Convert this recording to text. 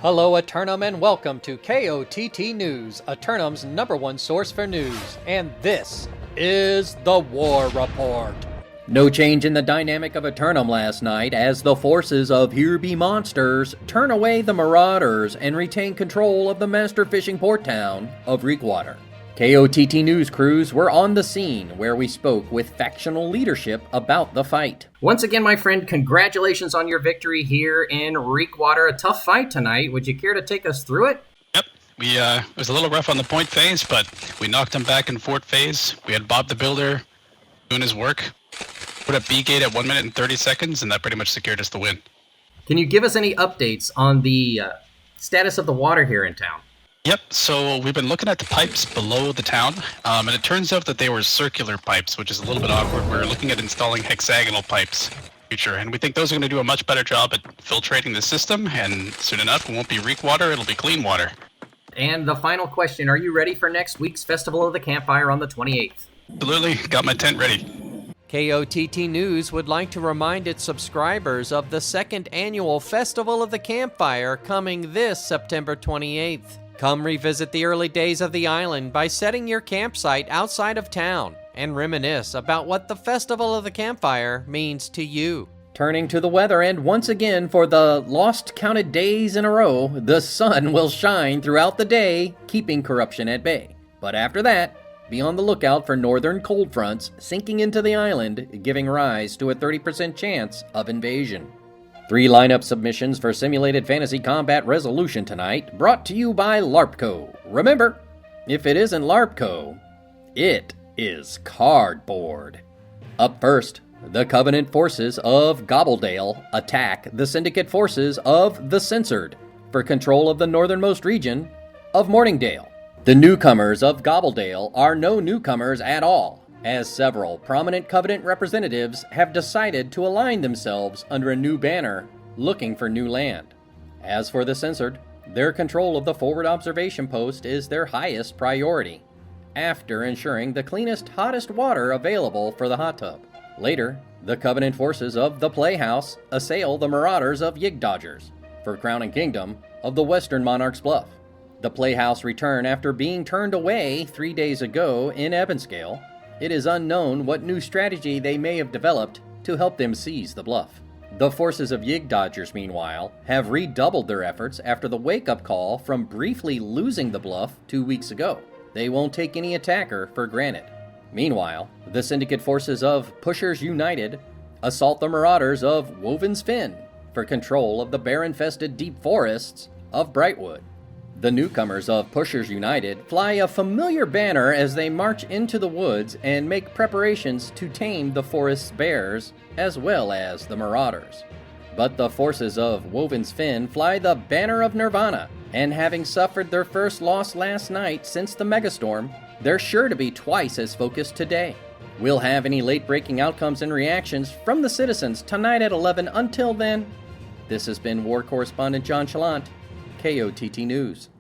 Hello, Eternum, and welcome to KOTT News, Eternum's #1 source for news, and this is the War Report. No change in the dynamic of Eternum last night as the forces of Here Be Monsters turn away the Marauders and retain control of the master fishing port town of Reekwater. KOTT news crews were on the scene where we spoke with factional leadership about the fight. Once again, my friend, congratulations on your victory here in Reekwater. A tough fight tonight. Would you care to take us through it? Yep. It was a little rough on the point phase, but we knocked him back in fort phase. We had Bob the Builder doing his work. Put up B gate at 1 minute and 30 seconds, and that pretty much secured us the win. Can you give us any updates on the status of the water here in town? Yep, so we've been looking at the pipes below the town, and it turns out that they were circular pipes, which is a little bit awkward. We're looking at installing hexagonal pipes in the future, and we think those are going to do a much better job at filtrating the system, and soon enough, it won't be reek water, it'll be clean water. And the final question, are you ready for next week's Festival of the Campfire on the 28th? Absolutely, got my tent ready. KOTT News would like to remind its subscribers of the second annual Festival of the Campfire coming this September 28th. Come revisit the early days of the island by setting your campsite outside of town and reminisce about what the Festival of the Campfire means to you. Turning to the weather, and once again for the lost counted days in a row, the sun will shine throughout the day, keeping corruption at bay. But after that, be on the lookout for northern cold fronts sinking into the island, giving rise to a 30% chance of invasion. 3 lineup submissions for Simulated Fantasy Combat Resolution tonight, brought to you by LARPco. Remember, if it isn't LARPco, it is cardboard. Up first, the Covenant forces of Gobbledale attack the Syndicate forces of the Censored for control of the northernmost region of Morningdale. The newcomers of Gobbledale are no newcomers at all, as several prominent Covenant representatives have decided to align themselves under a new banner, looking for new land. As for the Censored, their control of the forward observation post is their highest priority, after ensuring the cleanest, hottest water available for the hot tub. Later, the Covenant forces of the Playhouse assail the Marauders of Yigdodgers for Crown and Kingdom of the Western Monarch's Bluff. The Playhouse return after being turned away 3 days ago in Ebonscale. It is unknown what new strategy they may have developed to help them seize the bluff. The forces of Yigdodgers, meanwhile, have redoubled their efforts after the wake-up call from briefly losing the bluff 2 weeks ago. They won't take any attacker for granted. Meanwhile, the Syndicate forces of Pushers United assault the Marauders of Woven's Fin for control of the bear-infested deep forests of Brightwood. The newcomers of Pushers United fly a familiar banner as they march into the woods and make preparations to tame the forest's bears, as well as the Marauders. But the forces of Woven's Fin fly the banner of Nirvana, and having suffered their first loss last night since the megastorm, they're sure to be twice as focused today. We'll have any late-breaking outcomes and reactions from the citizens tonight at 11. Until then, this has been War Correspondent JChalant, KOTT News.